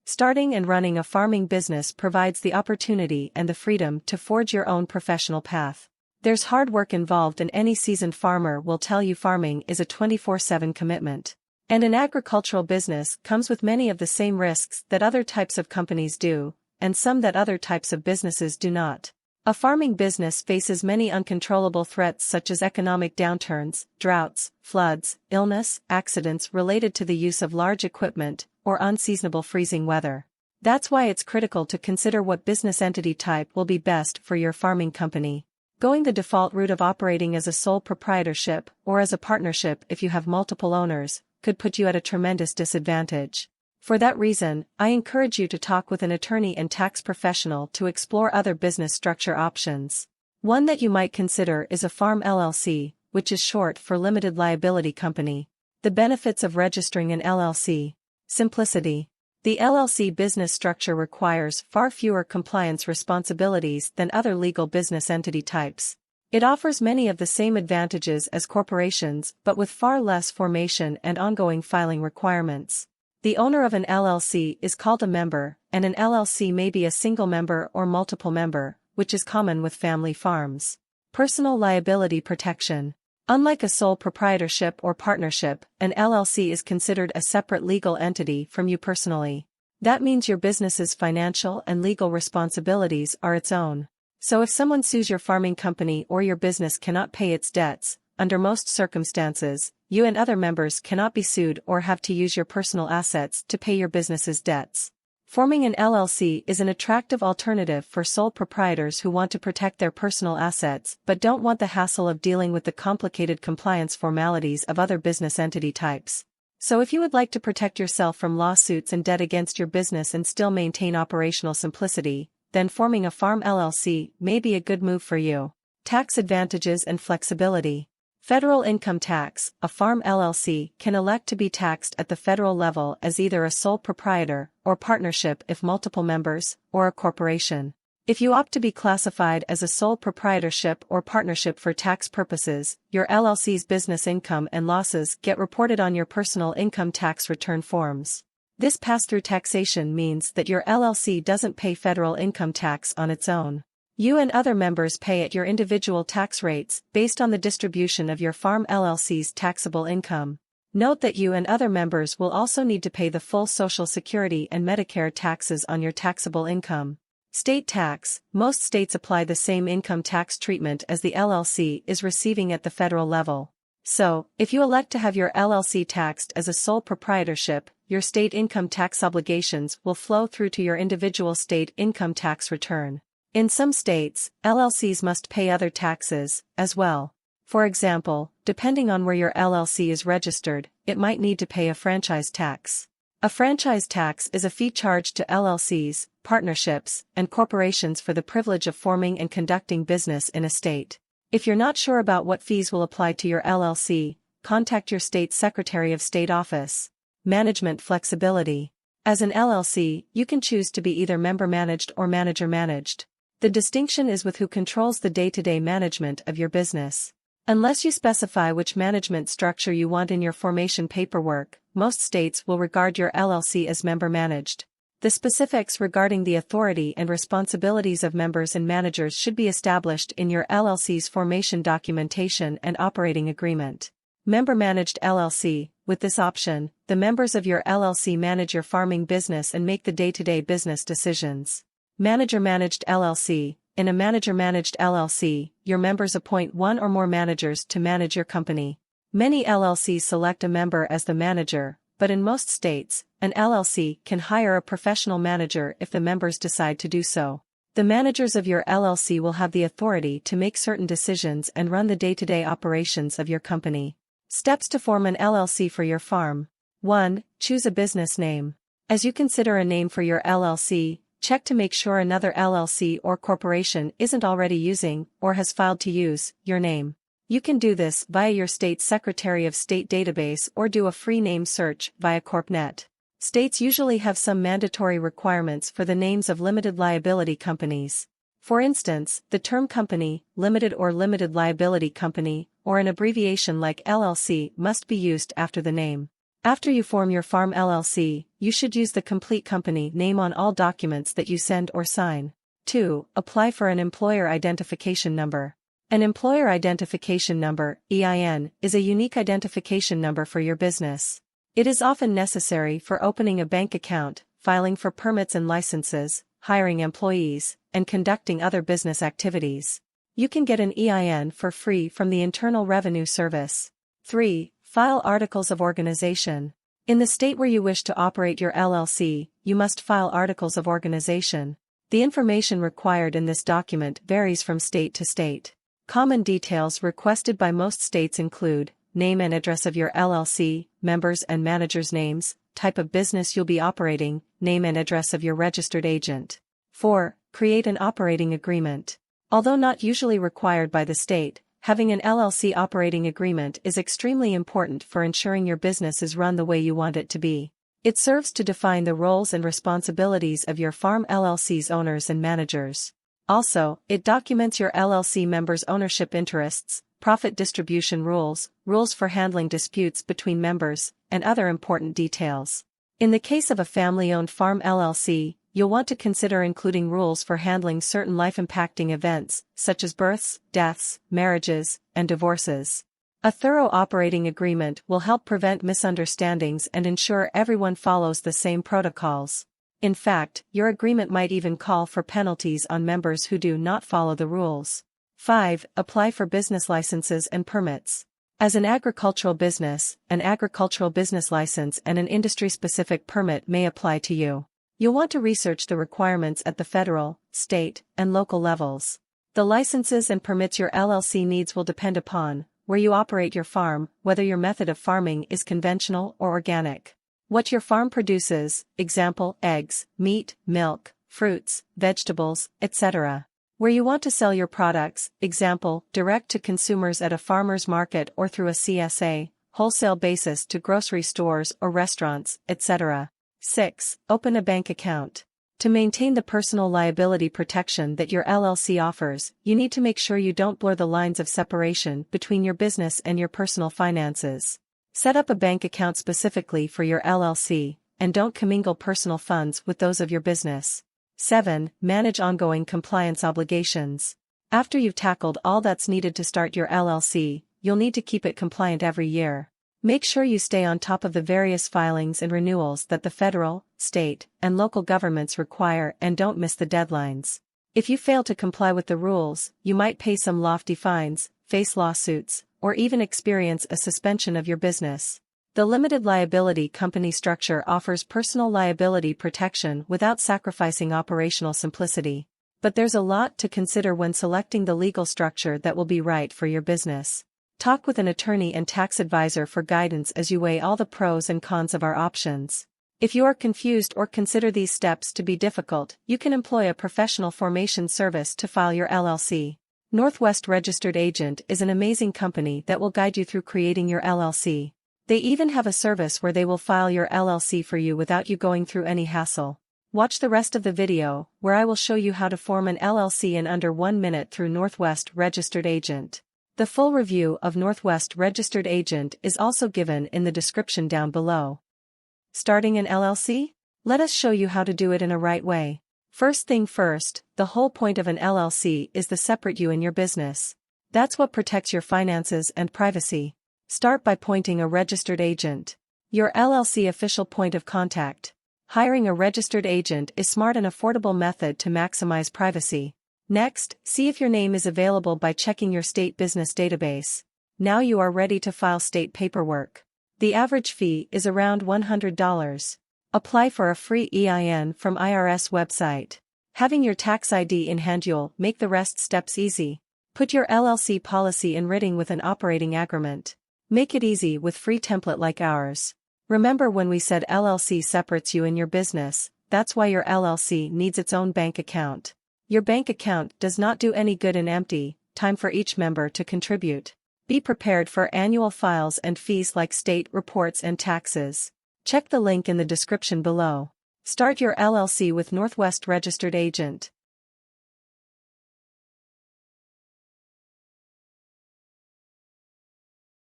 Starting and running a farming business provides the opportunity and the freedom to forge your own professional path. There's hard work involved, and any seasoned farmer will tell you farming is a 24/7 commitment. And an agricultural business comes with many of the same risks that other types of companies do, and some that other types of businesses do not. A farming business faces many uncontrollable threats such as economic downturns, droughts, floods, illness, accidents related to the use of large equipment, or unseasonable freezing weather. That's why it's critical to consider what business entity type will be best for your farming company. Going the default route of operating as a sole proprietorship or as a partnership if you have multiple owners could put you at a tremendous disadvantage. For that reason, I encourage you to talk with an attorney and tax professional to explore other business structure options. One that you might consider is a farm LLC, which is short for Limited Liability Company. The benefits of registering an LLC. Simplicity. The LLC business structure requires far fewer compliance responsibilities than other legal business entity types. It offers many of the same advantages as corporations but with far less formation and ongoing filing requirements. The owner of an LLC is called a member, and an LLC may be a single member or multiple member, which is common with family farms. Personal liability protection. Unlike a sole proprietorship or partnership, an LLC is considered a separate legal entity from you personally. That means your business's financial and legal responsibilities are its own. So if someone sues your farming company or your business cannot pay its debts, under most circumstances, you and other members cannot be sued or have to use your personal assets to pay your business's debts. Forming an LLC is an attractive alternative for sole proprietors who want to protect their personal assets but don't want the hassle of dealing with the complicated compliance formalities of other business entity types. So if you would like to protect yourself from lawsuits and debt against your business and still maintain operational simplicity, then forming a farm LLC may be a good move for you. Tax advantages and flexibility. Federal income tax. A farm LLC can elect to be taxed at the federal level as either a sole proprietor or partnership if multiple members, or a corporation. If you opt to be classified as a sole proprietorship or partnership for tax purposes, your LLC's business income and losses get reported on your personal income tax return forms. This pass-through taxation means that your LLC doesn't pay federal income tax on its own. You and other members pay at your individual tax rates based on the distribution of your farm LLC's taxable income. Note that you and other members will also need to pay the full Social Security and Medicare taxes on your taxable income. State tax. Most states apply the same income tax treatment as the LLC is receiving at the federal level. So, if you elect to have your LLC taxed as a sole proprietorship, your state income tax obligations will flow through to your individual state income tax return. In some states, LLCs must pay other taxes, as well. For example, depending on where your LLC is registered, it might need to pay a franchise tax. A franchise tax is a fee charged to LLCs, partnerships, and corporations for the privilege of forming and conducting business in a state. If you're not sure about what fees will apply to your LLC, contact your state Secretary of State office. Management flexibility. As an LLC, you can choose to be either member-managed or manager-managed. The distinction is with who controls the day-to-day management of your business. Unless you specify which management structure you want in your formation paperwork, most states will regard your LLC as member-managed. The specifics regarding the authority and responsibilities of members and managers should be established in your LLC's formation documentation and operating agreement. Member-managed LLC. With this option, the members of your LLC manage your farming business and make the day-to-day business decisions. Manager-managed LLC. In a manager-managed LLC, your members appoint one or more managers to manage your company. Many LLCs select a member as the manager, but in most states, an LLC can hire a professional manager if the members decide to do so. The managers of your LLC will have the authority to make certain decisions and run the day-to-day operations of your company. Steps to form an LLC for your farm. 1. Choose a business name. As you consider a name for your LLC, check to make sure another LLC or corporation isn't already using, or has filed to use, your name. You can do this via your state Secretary of State database or do a free name search via CorpNet. States usually have some mandatory requirements for the names of limited liability companies. For instance, the term company, limited or limited liability company, or an abbreviation like LLC must be used after the name. After you form your farm LLC, you should use the complete company name on all documents that you send or sign. 2. Apply for an employer identification number. An employer identification number, EIN, is a unique identification number for your business. It is often necessary for opening a bank account, filing for permits and licenses, hiring employees, and conducting other business activities. You can get an EIN for free from the Internal Revenue Service. 3. File Articles of Organization. In the state where you wish to operate your LLC, you must file Articles of Organization. The information required in this document varies from state to state. Common details requested by most states include name and address of your LLC, members and managers' names, type of business you'll be operating, name and address of your registered agent. 4. Create an operating agreement. Although not usually required by the state, having an LLC operating agreement is extremely important for ensuring your business is run the way you want it to be. It serves to define the roles and responsibilities of your farm LLC's owners and managers. Also, it documents your LLC members' ownership interests, profit distribution rules, rules for handling disputes between members, and other important details. In the case of a family-owned farm LLC, you'll want to consider including rules for handling certain life-impacting events, such as births, deaths, marriages, and divorces. A thorough operating agreement will help prevent misunderstandings and ensure everyone follows the same protocols. In fact, your agreement might even call for penalties on members who do not follow the rules. 5. Apply for business licenses and permits. As an agricultural business, an agricultural business license and an industry-specific permit may apply to you. You'll want to research the requirements at the federal, state, and local levels. The licenses and permits your LLC needs will depend upon where you operate your farm, whether your method of farming is conventional or organic. What your farm produces, example, eggs, meat, milk, fruits, vegetables, etc. Where you want to sell your products, example, direct to consumers at a farmer's market or through a CSA, wholesale basis to grocery stores or restaurants, etc. 6. Open a bank account. To maintain the personal liability protection that your LLC offers, you need to make sure you don't blur the lines of separation between your business and your personal finances. Set up a bank account specifically for your LLC, and don't commingle personal funds with those of your business. 7. Manage ongoing compliance obligations. After you've tackled all that's needed to start your LLC, you'll need to keep it compliant every year. Make sure you stay on top of the various filings and renewals that the federal, state, and local governments require and don't miss the deadlines. If you fail to comply with the rules, you might pay some lofty fines, face lawsuits, or even experience a suspension of your business. The limited liability company structure offers personal liability protection without sacrificing operational simplicity. But there's a lot to consider when selecting the legal structure that will be right for your business. Talk with an attorney and tax advisor for guidance as you weigh all the pros and cons of our options. If you are confused or consider these steps to be difficult, you can employ a professional formation service to file your LLC. Northwest Registered Agent is an amazing company that will guide you through creating your LLC. They even have a service where they will file your LLC for you without you going through any hassle. Watch the rest of the video, where I will show you how to form an LLC in under 1 minute through Northwest Registered Agent. The full review of Northwest Registered Agent is also given in the description down below. Starting an LLC? Let us show you how to do it in a right way. First thing first, the whole point of an LLC is to separate you and your business. That's what protects your finances and privacy. Start by appointing a registered agent. Your LLC official point of contact. Hiring a registered agent is a smart and affordable method to maximize privacy. Next, see if your name is available by checking your state business database. Now you are ready to file state paperwork. The average fee is around $100. Apply for a free EIN from IRS website. Having your tax ID in hand you'll make the rest steps easy. Put your LLC policy in writing with an operating agreement. Make it easy with free template like ours. Remember when we said LLC separates you and your business, that's why your LLC needs its own bank account. Your bank account does not do any good in empty, time for each member to contribute. Be prepared for annual files and fees like state reports and taxes. Check the link in the description below. Start your LLC with Northwest Registered Agent.